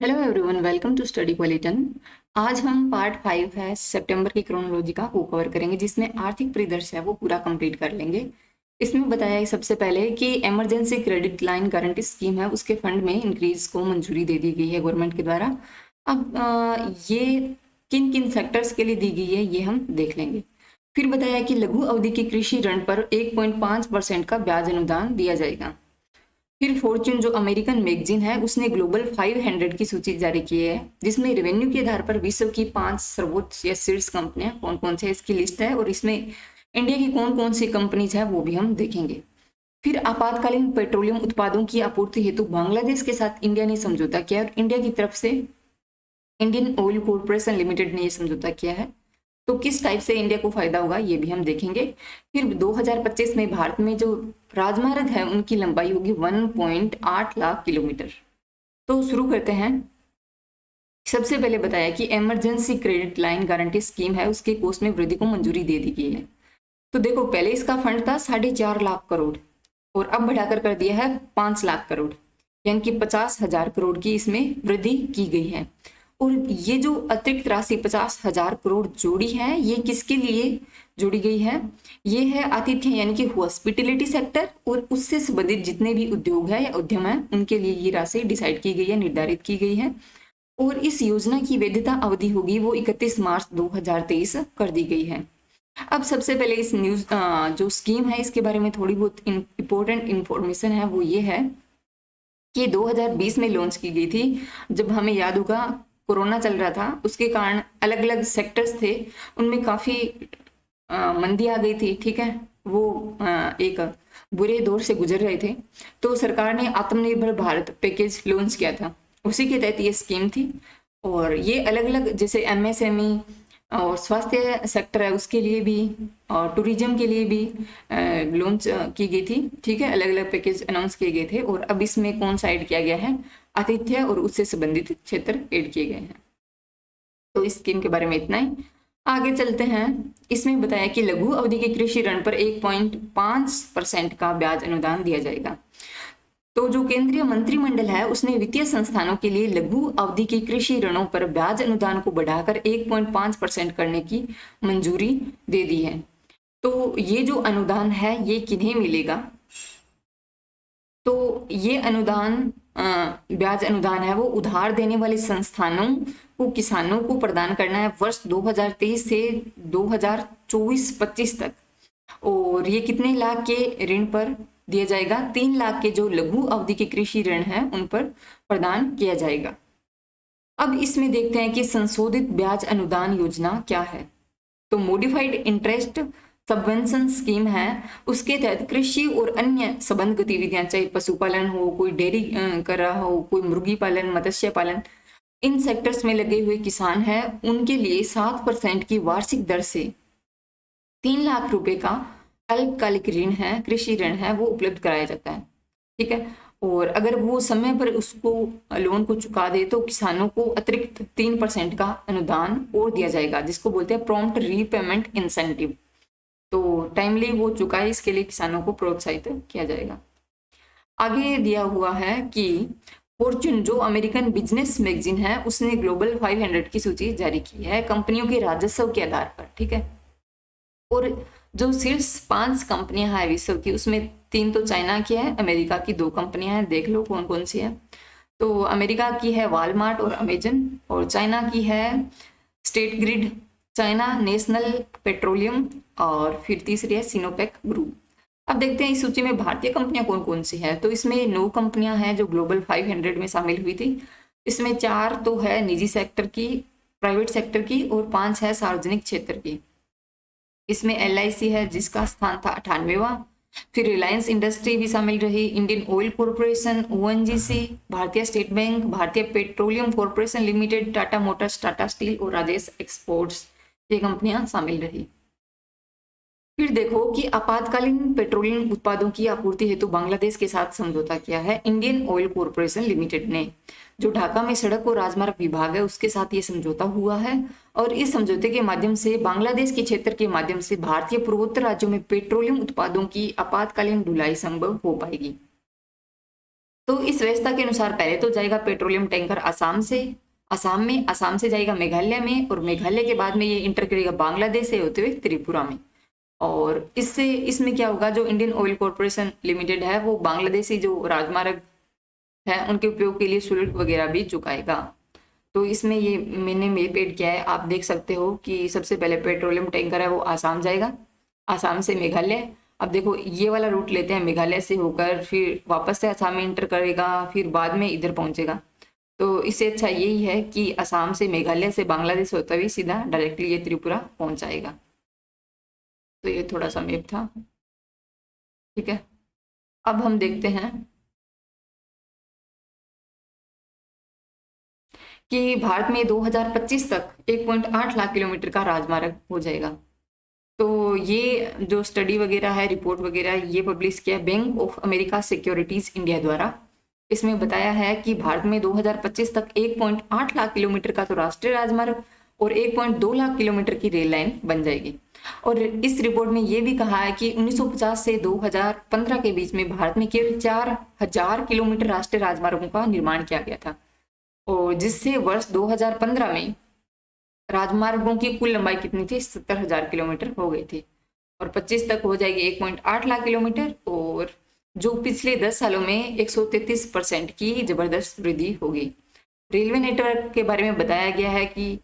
Hello everyone, welcome to study politan. आज हम part 5 है सितंबर की क्रोनोलॉजी का वो कवर करेंगे, जिसमें आर्थिक परिदृश्य है वो पूरा कंप्लीट कर लेंगे। इसमें बताया है सबसे पहले कि emergency credit line guarantee scheme है, उसके फंड में इंक्रीज को मंजूरी दे दी गई है गवर्नमेंट के द्वारा। अब ये किन किन सेक्टर्स के लिए दी गई है ये हम देख लेंगे। फिर बताया कि लघु अवधि के कृषि ऋण पर 1.5% का ब्याज अनुदान दिया जाएगा। फिर फॉर्च्यून जो अमेरिकन मैगजीन है उसने ग्लोबल 500 की सूची जारी की है, जिसमें रेवेन्यू के आधार पर विश्व की 5 सर्वोच्च या शीर्ष कंपनियां कौन कौन से इसकी लिस्ट है, और इसमें इंडिया की कौन कौन सी कंपनीज है वो भी हम देखेंगे। फिर आपातकालीन पेट्रोलियम उत्पादों की आपूर्ति हेतु बांग्लादेश के साथ इंडिया ने समझौता किया, और इंडिया की तरफ से इंडियन ऑयल कॉर्पोरेशन लिमिटेड ने यह समझौता किया है। तो किस टाइप से इंडिया को फायदा होगा ये भी हम देखेंगे। फिर 2025 में भारत में जो राजमार्ग है उनकी लंबाई होगी 1.8 लाख किलोमीटर। तो शुरू करते हैं। सबसे पहले बताया कि emergency credit line guarantee scheme है, उसके कोष में वृद्धि को मंजूरी दे दी गई है। तो देखो, पहले इसका फंड था 4.5 लाख करोड़ और अब बढ़ाकर कर दिया है 5 लाख करोड़, यानी कि 50,000 करोड़ की इसमें वृद्धि की गई है। और ये जो अतिरिक्त राशि 50,000 करोड़ जोड़ी है, ये किसके लिए जोड़ी गई है? ये है आतिथ्य यानी कि हॉस्पिटलिटी सेक्टर और उससे संबंधित जितने भी उद्योग है या उद्यम है उनके लिए ये राशि डिसाइड की गई है, निर्धारित की गई है। और इस योजना की वैधता अवधि होगी वो 31 मार्च 2023 कर दी गई है। अब सबसे पहले इस न्यूज जो स्कीम है इसके बारे में थोड़ी बहुत इंपॉर्टेंट इंफॉर्मेशन है, वो ये है कि 2020 में लॉन्च की गई थी। जब हमें याद होगा कोरोना चल रहा था, उसके कारण अलग अलग सेक्टर्स थे उनमें काफी मंदी आ गई थी। ठीक है, वो एक बुरे दौर से गुजर रहे थे, तो सरकार ने आत्मनिर्भर भारत पैकेज लॉन्च किया था, उसी के तहत ये स्कीम थी। और ये अलग अलग जैसे एमएसएमई और स्वास्थ्य सेक्टर है उसके लिए भी और टूरिज्म के लिए भी लॉन्च की गई थी। ठीक है, अलग अलग पैकेज अनाउंस किए गए थे और अब इसमें कौन सा ऐड किया गया है? आतिथ्य और उससे संबंधित क्षेत्र ऐड किए गए हैं। तो इस स्कीम के बारे में इतना ही। आगे चलते हैं। इसमें बताया कि लघु अवधि के कृषि ऋण पर 1.5% का ब्याज अनुदान दिया जाएगा। तो जो केंद्रीय मंत्रिमंडल है उसने वित्तीय संस्थानों के लिए लघु अवधि के कृषि ऋणों पर ब्याज अनुदान को बढ़ाकर 1.5% करने की मंजूरी दे दी है। तो ये जो अनुदान है ये किन्हें मिलेगा? तो ये अनुदान ब्याज अनुदान है वो उधार देने वाले संस्थानों को किसानों को प्रदान करना है वर्ष 2023 से 2024-25 तक। और ये कितने लाख के ऋण पर दिया जाएगा? 3 लाख के जो लघु अवधि के कृषि ऋण है उन पर प्रदान किया जाएगा। अब इसमें देखते हैं कि संशोधित ब्याज अनुदान योजना क्या है। तो मॉडिफाइड इंटरेस्ट सबवेंशन स्कीम है, उसके तहत कृषि और अन्य संबंध गतिविधियां, चाहे पशुपालन हो, कोई डेयरी कर रहा हो, कोई मुर्गी पालन, मत्स्य पालन, इन सेक्टर्स में लगे हुए किसान हैं उनके लिए 7% की वार्षिक दर से 3 लाख रुपए का अल्पकालिक ऋण है, कृषि ऋण है, वो उपलब्ध कराया जाता है। ठीक है, और अगर वो समय पर उसको लोन को चुका दे तो किसानों को अतिरिक्त 3% का अनुदान और दिया जाएगा, जिसको बोलते हैं प्रॉम्प्ट रीपेमेंट इंसेंटिव। तो टाइमली वो चुकाए, इसके लिए किसानों को प्रोत्साहित किया जाएगा। आगे दिया हुआ है कि फॉर्च्यून जो अमेरिकन बिजनेस मैगजीन है उसने ग्लोबल 500 की सूची जारी की है कंपनियों के राजस्व के आधार पर। ठीक है, और जो शीर्ष 5 कंपनियां हैं विश्व की, उसमें 3 तो चाइना की है, अमेरिका की 2 कंपनियां हैं, देख लो कौन कौन सी है। तो अमेरिका की है वॉलमार्ट और अमेजन, और चाइना की है state grid, China national petroleum, और फिर तीसरी है सिनोपेक ग्रुप। अब देखते हैं इस सूची में भारतीय कंपनियां कौन कौन सी है। तो इसमें 9 कंपनियां हैं जो ग्लोबल 500 में शामिल हुई थी। इसमें 4 तो है निजी सेक्टर की, प्राइवेट सेक्टर की, और 5 है सार्वजनिक क्षेत्र की। इसमें LIC है जिसका स्थान था 98वां। फिर रिलायंस इंडस्ट्री भी शामिल रही, इंडियन ऑयल कॉर्पोरेशन, ONGC, भारतीय स्टेट बैंक, भारतीय petroleum corporation limited, Tata Motors, Tata steel और राजेश एक्सपोर्ट्स, ये कंपनियां शामिल रही। फिर देखो कि आपातकालीन पेट्रोलियम उत्पादों की आपूर्ति हेतु बांग्लादेश के साथ समझौता किया है इंडियन ऑयल कॉर्पोरेशन लिमिटेड ने। जो ढाका में सड़क और राजमार्ग विभाग है उसके साथ ये समझौता हुआ है, और इस समझौते के माध्यम से बांग्लादेश के क्षेत्र के माध्यम से भारतीय पूर्वोत्तर राज्यों में पेट्रोलियम उत्पादों की आपातकालीन ढुलाई संभव हो पाएगी। तो इस व्यवस्था के अनुसार पहले तो जाएगा पेट्रोलियम टैंकर आसाम से जाएगा मेघालय में, और मेघालय के बाद में ये इंटर करेगा बांग्लादेश से होते हुए त्रिपुरा में। और इसमें क्या होगा, जो इंडियन ऑयल कॉरपोरेशन लिमिटेड है वो बांग्लादेशी जो राजमार्ग है उनके उपयोग के लिए शुल्क वगैरह भी चुकाएगा। तो इसमें ये मैंने मैप ऐड किया है, आप देख सकते हो कि सबसे पहले पेट्रोलियम टैंकर है वो आसाम जाएगा, आसाम से मेघालय। अब देखो ये वाला रूट लेते हैं, मेघालय से होकर फिर वापस से आसाम में इंटर करेगा, फिर बाद में इधर पहुंचेगा। तो इससे अच्छा यही है कि आसाम से मेघालय से बांग्लादेश होता हुआ सीधा डायरेक्टली ये त्रिपुरा पहुंच जाएगा। तो ये थोड़ा सा मैप था, ठीक है। अब हम देखते हैं कि भारत में 2025 तक 1.8 लाख किलोमीटर का राजमार्ग हो जाएगा। तो ये जो स्टडी वगैरह है, रिपोर्ट वगैरह, ये पब्लिश किया bank of America securities India द्वारा। इसमें बताया है कि भारत में 2025 तक 1.8 लाख किलोमीटर का तो राष्ट्रीय राजमार्ग और 1.2 लाख किलोमीटर की रेल लाइन बन जाएगी। और इस रिपोर्ट में ये भी कहा है कि 1950 से 2015 के बीच में भारत में केवल 4000 किलोमीटर राष्ट्रीय राजमार्गों का निर्माण किया गया था, और जिससे वर्ष 2015 में राजमार्गों की कुल लंबाई कितनी थी, 70,000 किलोमीटर हो गई थी। और 25 तक हो जाएगी 1.8 लाख किलोमीटर, और जो पिछले 10 सालों में 133% की जबरदस्त वृद्धि होगी। रेलवे नेटवर्क के बारे में बताया गया है कि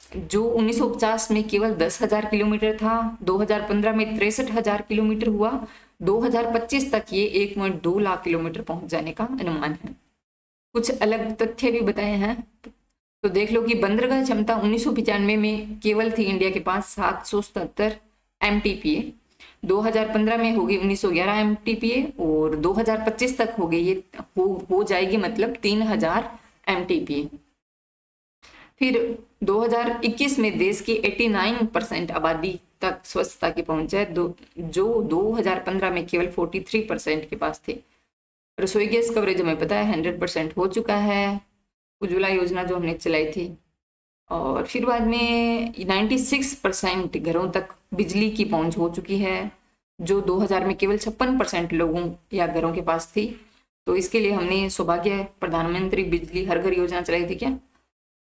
जो 1950 में केवल 10,000 किलोमीटर था, 2015 में 63,000 किलोमीटर हुआ, 2025 तक ये 1.2 लाख किलोमीटर पहुंच जाने का अनुमान है। कुछ अलग तथ्य भी बताए हैं, तो देख लो कि बंदरगाह क्षमता 1995 में केवल थी इंडिया के पास 777 MTPA, 2015 में होगी 1911 MTPA, और 2025 तक हो गई ये हो जाएगी मतलब 3000 MTPA। फिर 2021 में देश की 89% आबादी तक स्वच्छता की पहुंच है, जो 2015 में केवल 43% के पास थे। रसोई गैस कवरेज हमें पता है 100% हो चुका है, उज्ज्वला योजना जो हमने चलाई थी। और फिर बाद में 96% घरों तक बिजली की पहुंच हो चुकी है, जो 2000 में केवल 56% लोगों या घरों के पास थी। तो इसके लिए हमने सौभाग्य प्रधानमंत्री बिजली हर घर योजना चलाई थी क्या।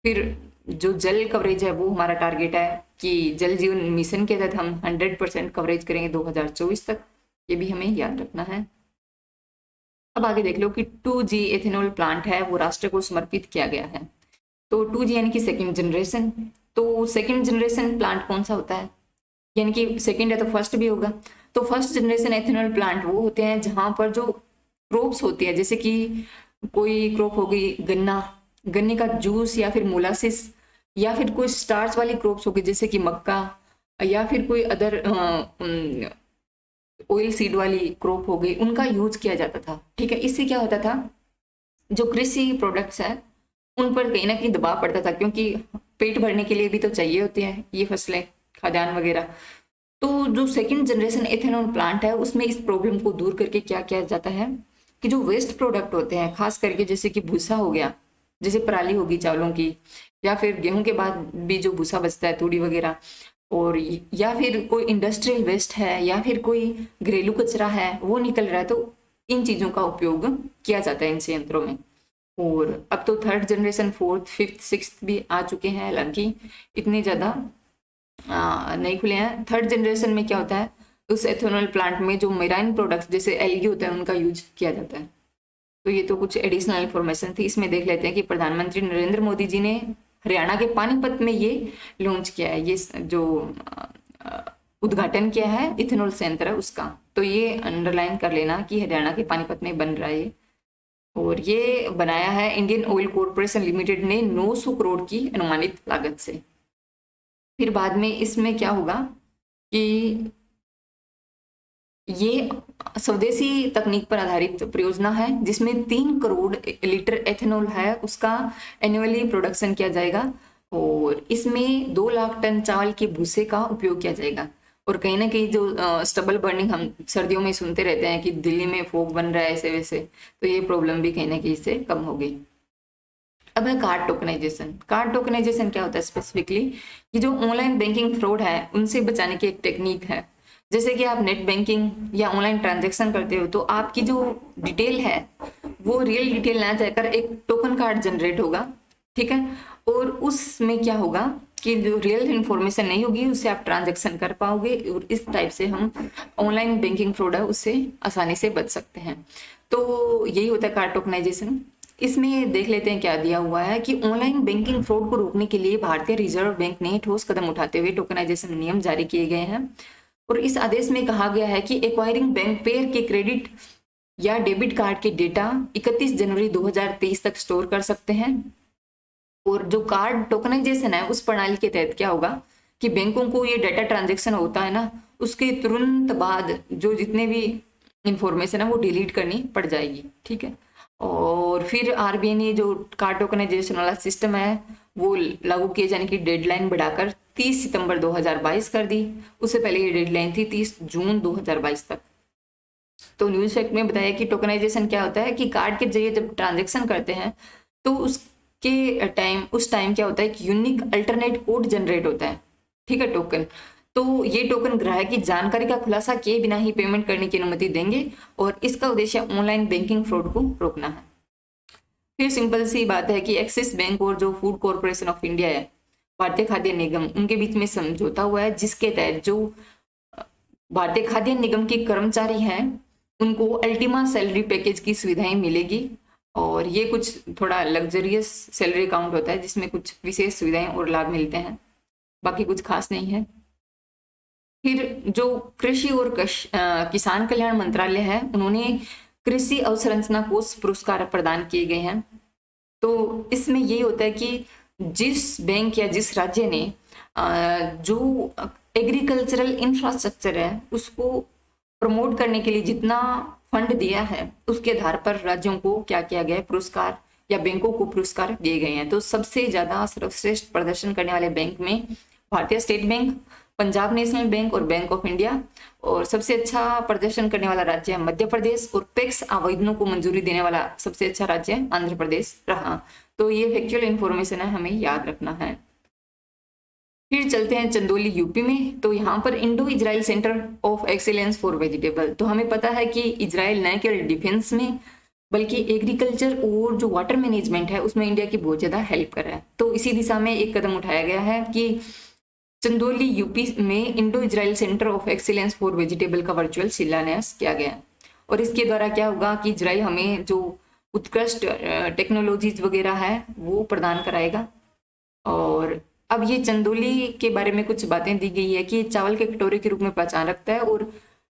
फिर जो जल कवरेज है वो हमारा टारगेट है कि जल जीवन मिशन के तहत हम 100% कवरेज करेंगे 2024 तक, ये भी हमें याद रखना है। अब आगे देख लो कि 2G एथेनॉल प्लांट है वो राष्ट्र को समर्पित किया गया है। तो 2G यानी कि सेकंड जनरेशन। तो सेकंड जनरेशन प्लांट कौन सा होता है, यानी कि सेकंड है तो फर्स्ट भी होगा। तो फर्स्ट जनरेशन एथेनॉल प्लांट वो होते हैं जहां पर जो क्रॉप्स होती है, जैसे कि कोई क्रॉप हो गई गन्ना, गन्ने का जूस, या फिर मोलासिस, या फिर कोई स्टार्च वाली क्रॉप्स हो गई जैसे कि मक्का, या फिर कोई अदर ऑयल सीड वाली क्रॉप हो गई, उनका यूज किया जाता था। ठीक है, इससे क्या होता था, जो कृषि प्रोडक्ट्स है उन पर कहीं ना कहीं दबाव पड़ता था, क्योंकि पेट भरने के लिए भी तो चाहिए होती है ये फसलें, खाद्यान्न वगैरह। तो जो सेकंड जनरेशन एथेनॉल प्लांट है उसमें इस प्रॉब्लम को दूर करके क्या किया जाता है कि जो वेस्ट प्रोडक्ट होते हैं, खास करके जैसे कि भूसा हो गया, जैसे पराली होगी चावलों की, या फिर गेहूं के बाद भी जो भूसा बचता है तूड़ी वगैरह, और या फिर कोई इंडस्ट्रियल वेस्ट है, या फिर कोई घरेलू कचरा है वो निकल रहा है, तो इन चीजों का उपयोग किया जाता है इन संयंत्रों में। और अब तो third generation, fourth, fifth, sixth भी आ चुके हैं, हालांकि इतने ज्यादा नहीं खुले हैं। थर्ड जनरेशन में क्या होता है, उस एथेनॉल प्लांट में जो मेराइन प्रोडक्ट्स जैसे एल्गी होता है उनका यूज किया जाता है। तो ये तो कुछ एडिशनल इंफॉर्मेशन थी। इसमें देख लेते हैं कि प्रधानमंत्री नरेंद्र मोदी जी ने हरियाणा के पानीपत में ये लॉन्च किया है, ये जो उद्घाटन किया है इथेनॉल संयंत्र है उसका। तो ये अंडरलाइन कर लेना कि हरियाणा के पानीपत में बन रहा है ये, और ये बनाया है इंडियन ऑयल कॉरपोरेशन लिमिटेड ने 900 करोड़ की अनुमानित लागत से। फिर बाद में इसमें क्या होगा कि ये स्वदेशी तकनीक पर आधारित परियोजना है, जिसमें 3 करोड़ लीटर एथेनॉल है उसका एनुअली प्रोडक्शन किया जाएगा, और इसमें 2 लाख टन चावल के भूसे का उपयोग किया जाएगा। और कहीं ना कहीं जो स्टबल बर्निंग हम सर्दियों में सुनते रहते हैं कि दिल्ली में फोग बन रहा है ऐसे वैसे, तो ये प्रॉब्लम भी कहीं ना कहीं से कम होगी। अब है कार्ड टोकनाइजेशन। कार्ड टोकनाइजेशन क्या होता है स्पेसिफिकली, कि जो ऑनलाइन बैंकिंग फ्रॉड है उनसे बचाने की एक टेक्निक है, जैसे कि आप नेट बैंकिंग या ऑनलाइन ट्रांजैक्शन करते हो तो आपकी जो डिटेल है वो रियल डिटेल ना जाकर एक टोकन कार्ड जनरेट होगा, ठीक है। और उसमें क्या होगा कि जो रियल इंफॉर्मेशन नहीं होगी उससे आप ट्रांजैक्शन कर पाओगे, और इस टाइप से हम ऑनलाइन बैंकिंग फ्रॉड है उससे आसानी से बच सकते हैं। तो यही होता है कार्ड टोकनाइजेशन। इसमें देख लेते हैं क्या दिया हुआ है कि ऑनलाइन बैंकिंग फ्रॉड को रोकने के लिए भारतीय रिजर्व बैंक ने ठोस कदम उठाते हुए टोकनाइजेशन नियम जारी किए गए हैं। और इस आदेश में कहा गया है कि एक्वायरिंग बैंक पेयर के क्रेडिट या डेबिट कार्ड के डेटा 31 जनवरी 2023 तक स्टोर कर सकते हैं। और जो कार्ड टोकनाइजेशन है उस प्रणाली के तहत क्या होगा कि बैंकों को ये डाटा ट्रांजेक्शन होता है ना, उसके तुरंत बाद जो जितने भी इंफॉर्मेशन है वो डिलीट करनी पड़ जाएगी, ठीक है। और फिर आरबीआई ने जो कार्ड टोकनाइजेशन वाला सिस्टम है वो लागू किए जाने की डेडलाइन बढ़ाकर 30 सितंबर 2022 कर दी। उससे पहले ये डेडलाइन थी 30 जून 2022 तक। तो न्यूज फैक्ट में बताया कि टोकनाइजेशन क्या होता है कि कार्ड के जरिए जब ट्रांजेक्शन करते हैं तो उस टाइम क्या होता है कि यूनिक अल्टरनेट कोड जनरेट होता है, ठीक है, टोकन। तो ये टोकन ग्राहक की जानकारी का खुलासा किए बिना ही पेमेंट करने की अनुमति देंगे, और इसका उद्देश्य ऑनलाइन बैंकिंग फ्रॉड को रोकना है। फिर सिंपल सी बात है कि एक्सिस बैंक और जो फूड कॉर्पोरेशन ऑफ इंडिया है, भारतीय खाद्य निगम, उनके बीच में समझौता हुआ है जिसके तहत जो भारतीय खाद्य निगम के कर्मचारी हैं उनको अल्टीमा सैलरी पैकेज की सुविधाएं मिलेगी। और ये कुछ थोड़ा लग्जरियस सैलरी अकाउंट होता है जिसमें कुछ विशेष सुविधाएं और लाभ मिलते हैं, बाकी कुछ खास नहीं है। फिर जो कृषि और किसान कल्याण मंत्रालय है उन्होंने कृषि अवसंरचना कोष पुरस्कार प्रदान किए गए हैं। तो इसमें ये होता है कि जिस बैंक या जिस राज्य ने जो एग्रीकल्चरल इंफ्रास्ट्रक्चर है उसको प्रमोट करने के लिए जितना फंड दिया है उसके आधार पर राज्यों को क्या किया गया है, पुरस्कार या बैंकों को पुरस्कार दिए गए हैं। तो सबसे ज्यादा सर्वश्रेष्ठ प्रदर्शन करने वाले बैंक में भारतीय state bank, Punjab national bank और बैंक ऑफ इंडिया, और सबसे अच्छा प्रदर्शन करने वाला राज्य है मध्य प्रदेश, और पैक्स आवेदनों को मंजूरी देने वाला सबसे अच्छा राज्य है आंध्र प्रदेश रहा। तो ये फैक्चुअल इंफॉर्मेशन है, हमें याद रखना है। फिर चलते हैं चंदौली यूपी में। तो यहाँ पर Indo Israel centre of excellence for vegetable. तो हमें पता है कि इजराइल न केवल डिफेंस में बल्कि एग्रीकल्चर और जो वाटर मैनेजमेंट है उसमें इंडिया की बहुत ज्यादा हेल्प कर रहा है। तो इसी दिशा में एक कदम उठाया गया है कि चंदौली यूपी में Indo Israel centre of excellence for vegetable का वर्चुअल शिलान्यास किया गया। और इसके द्वारा क्या होगा कि इजराइल हमें जो उत्कृष्ट टेक्नोलॉजीज वगैरह है वो प्रदान कराएगा। और अब ये चंदौली के बारे में कुछ बातें दी गई है कि चावल के कटोरे के रूप में पहचान रखता है, और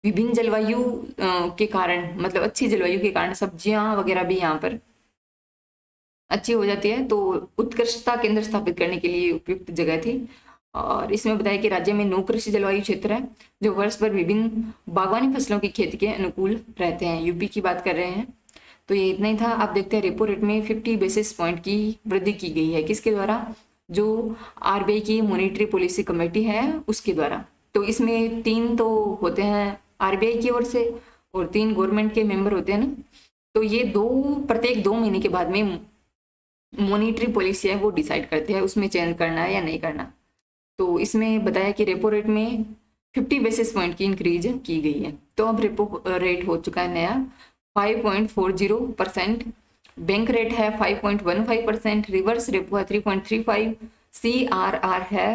विभिन्न जलवायु के कारण, मतलब अच्छी जलवायु के कारण सब्जियां वगैरह भी यहाँ पर अच्छी हो जाती है। तो उत्कृष्टता केंद्र स्थापित करने के लिए उपयुक्त जगह थी। और इसमें बताया कि राज्य में 9 कृषि जलवायु क्षेत्र है जो वर्ष भर विभिन्न बागवानी फसलों की खेती के अनुकूल रहते हैं। यूपी की बात कर रहे हैं। तो ये इतना ही था। आप देखते हैं रेपो रेट में 50 बेसिस पॉइंट की वृद्धि की गई है, किसके द्वारा, जो आरबीआई की मॉनेटरी पॉलिसी कमेटी है उसके द्वारा। तो इसमें 3 तो होते हैं आरबीआई की ओर से और 3 गवर्नमेंट के मेंबर होते हैं ना। तो ये प्रत्येक 2 महीने के बाद में मॉनेटरी पॉलिसी है वो डिसाइड करते हैं उसमें चेंज करना है या नहीं करना। तो इसमें बताया कि रेपो रेट में 50 बेसिस पॉइंट की इंक्रीज की गई है। तो अब रेपो रेट हो चुका है नया 5.40%, बैंक रेट है 5.15%, रिवर्स रेपो है 3.35, CRR है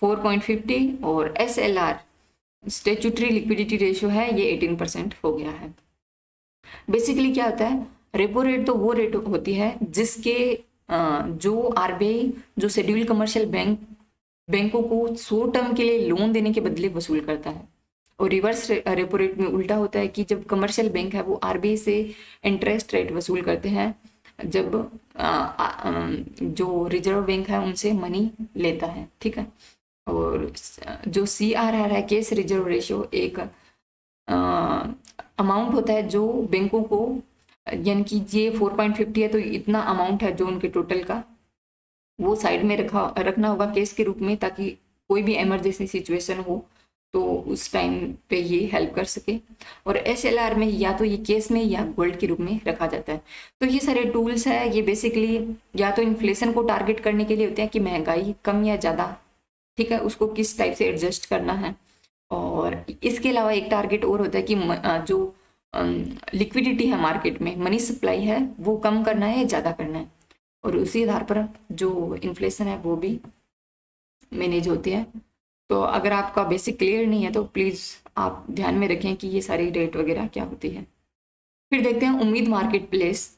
4.50 और SLR स्टेचुटरी लिक्विडिटी रेशियो है ये 18% हो गया है। बेसिकली क्या होता है, रेपो रेट तो वो रेट होती है जिसके जो आरबीआई जो शेड्यूल कमर्शियल बैंकों को 100 टर्म के लिए लोन देने के बदले वसूल करता है। और रिवर्स रेपो रेट में उल्टा होता है कि जब कमर्शियल बैंक है वो आरबीआई से इंटरेस्ट रेट वसूल करते हैं जब जो रिजर्व बैंक है उनसे मनी लेता है, ठीक है। और जो CRR है, केस रिजर्व रेशियो, एक अमाउंट होता है जो बैंकों को, यानी कि ये 4.50 है तो इतना अमाउंट है जो उनके टोटल का वो साइड में रखना होगा केस के रूप में, ताकि कोई भी इमरजेंसी सिचुएशन हो तो उस टाइम पे ये हेल्प कर सके। और SLR में या तो ये केस में या गोल्ड के रूप में रखा जाता है। तो ये सारे टूल्स है, ये बेसिकली या तो इन्फ्लेशन को टारगेट करने के लिए होते हैं कि महंगाई कम या ज़्यादा, ठीक है, उसको किस टाइप से एडजस्ट करना है। और इसके अलावा एक टारगेट और होता है कि जो लिक्विडिटी है मार्केट में, मनी सप्लाई है, वो कम करना है या ज़्यादा करना है, और उसी आधार पर जो इन्फ्लेशन है वो भी मैनेज होती है। तो अगर आपका बेसिक क्लियर नहीं है तो प्लीज़ आप ध्यान में रखें कि ये सारी रेट वगैरह क्या होती है। फिर देखते हैं उम्मीद मार्केट प्लेस।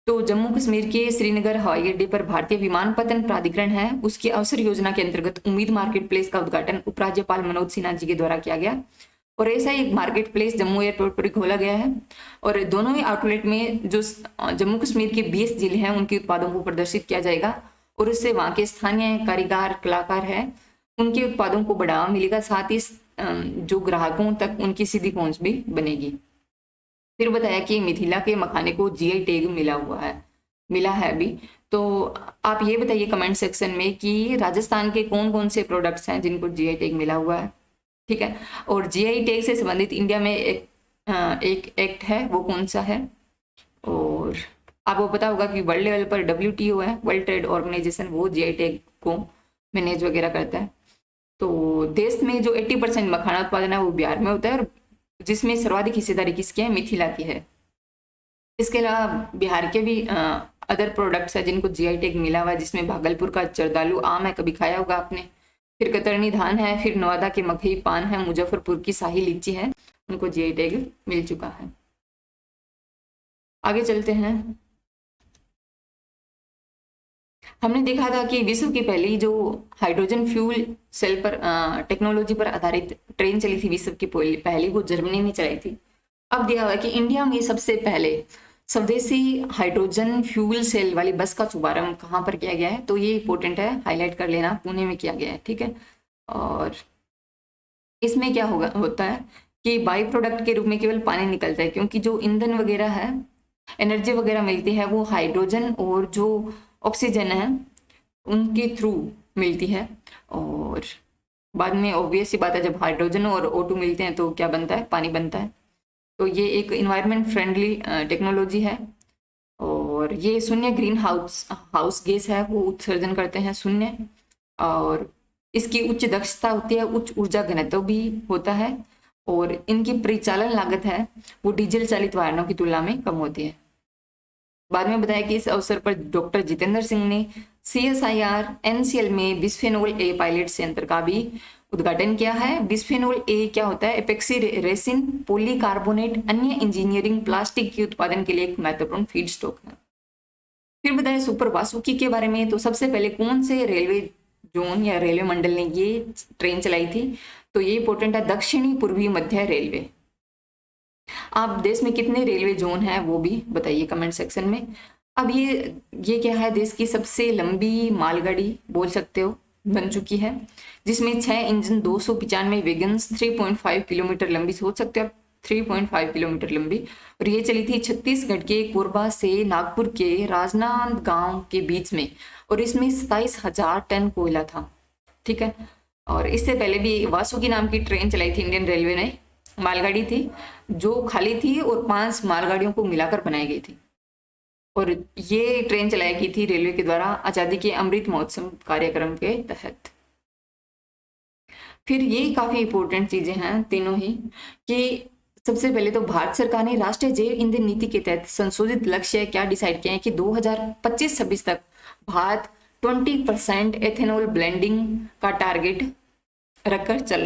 तो जम्मू कश्मीर के श्रीनगर हवाई अड्डे पर भारतीय विमानपत्तन प्राधिकरण है, उसकी अवसर योजना के अंतर्गत उम्मीद मार्केट प्लेस का उद्घाटन उपराज्यपाल मनोज सिन्हा जी के द्वारा किया गया। और ऐसा ही एक मार्केट प्लेस जम्मू एयरपोर्ट पर खोला गया है, और दोनों ही आउटलेट में जो जम्मू कश्मीर के 20 जिले हैं उनके उत्पादों को प्रदर्शित किया जाएगा, और उससे वहाँ के स्थानीय कारीगर कलाकार हैं उनके उत्पादों को बढ़ावा मिलेगा, साथ ही जो ग्राहकों तक उनकी सीधी पहुंच भी बनेगी। फिर बताया कि मिथिला के मखाने को जीआई टैग मिला है अभी। तो आप ये बताइए कमेंट सेक्शन में कि राजस्थान के कौन कौन से प्रोडक्ट्स हैं जिनको जीआई टैग मिला हुआ है, ठीक है। और जीआई टैग से संबंधित इंडिया में एक एक्ट है, वो कौन सा है। और आपको पता होगा कि वर्ल्ड लेवल पर WTO है, वर्ल्ड ट्रेड ऑर्गेनाइजेशन, वो जीआई टैग को मैनेज वगैरह करता है। तो देश में जो 80% मखाना उत्पादन है वो बिहार में होता है, और जिसमें सर्वाधिक हिस्सेदारी किसकी है, मिथिला की है। इसके अलावा बिहार के भी अदर प्रोडक्ट्स है जिनको जीआई टैग मिला हुआ है, जिसमें भागलपुर का जर्दालू आम है, कभी खाया होगा आपने, फिर कतरनी धान है, फिर नवादा के मकई पान है, मुजफ्फरपुर की शाही लीची है, उनको जीआई टैग मिल चुका है। आगे चलते हैं। हमने देखा था कि विश्व की पहली जो हाइड्रोजन फ्यूल सेल पर टेक्नोलॉजी पर आधारित ट्रेन चली थी, विश्व की पहली, वो जर्मनी में चलाई थी। अब दिया हुआ है कि इंडिया में सबसे पहले स्वदेशी हाइड्रोजन फ्यूल सेल वाली बस का शुभारंभ कहाँ पर किया गया है, तो ये इंपॉर्टेंट है, हाईलाइट कर लेना, पुणे में किया गया है, ठीक है। और इसमें क्या होता है कि बाई प्रोडक्ट के रूप में केवल पानी निकलता है, क्योंकि जो ईंधन वगैरह है, एनर्जी वगैरह मिलती है, वो हाइड्रोजन और जो ऑक्सीजन है उनके थ्रू मिलती है। और बाद में ऑब्वियस सी बात है, जब हाइड्रोजन और O2 मिलते हैं तो क्या बनता है, पानी बनता है। तो ये एक इन्वायरमेंट फ्रेंडली टेक्नोलॉजी है, और ये शून्य ग्रीन हाउस गैस है, वो उत्सर्जन करते हैं शून्य, और इसकी उच्च दक्षता होती है, उच्च ऊर्जा घनत्व भी होता है, और इनकी परिचालन लागत है वो डीजल चालित वाहनों की तुलना में कम होती है। बाद में बताया कि इस अवसर पर डॉक्टर जितेंद्र सिंह ने CSIR NCL में बिस्फेनोल A पायलट संयंत्र का भी उद्घाटन किया है। बिस्फेनोल A क्या होता है, एपेक्सी रेसिन पॉलीकार्बोनेट अन्य इंजीनियरिंग प्लास्टिक के उत्पादन के लिए एक महत्वपूर्ण फीड स्टॉक है। फिर बताया सुपर वासुकी के बारे में। तो सबसे पहले कौन से रेलवे जोन या रेलवे मंडल ने ये ट्रेन चलाई थी, तो ये इंपॉर्टेंट है, दक्षिणी पूर्वी मध्य रेलवे। आप देश में कितने रेलवे जोन है वो भी बताइए कमेंट सेक्शन में। अब ये क्या है, देश की सबसे लंबी मालगाड़ी बोल सकते हो, बन चुकी है, जिसमें 6 इंजन 295 वैगन्स 3.5 किलोमीटर लंबी, सोच सकते हो आप, 3.5 किलोमीटर लंबी, और ये चली थी छत्तीसगढ़ के कोरबा से नागपुर के राजनांदगांव के बीच में, और इसमें 27,000 टन कोयला था, ठीक है। और इससे पहले भी वासुकी नाम की ट्रेन चलाई थी इंडियन रेलवे ने, मालगाड़ी थी जो खाली थी और 5 मालगाड़ियों को मिलाकर बनाई गई थी, और ये ट्रेन चलाई गई थी रेलवे के द्वारा आजादी के अमृत महोत्सव कार्यक्रम के तहत। फिर ये काफी इंपॉर्टेंट चीजें हैं तीनों ही, कि सबसे पहले तो भारत सरकार ने राष्ट्रीय जैव ईंधन नीति के तहत संशोधित लक्ष्य क्या डिसाइड किए हैं कि 2025-26 तक भारत 20% एथेनॉल ब्लेंडिंग का टारगेट रखकर चल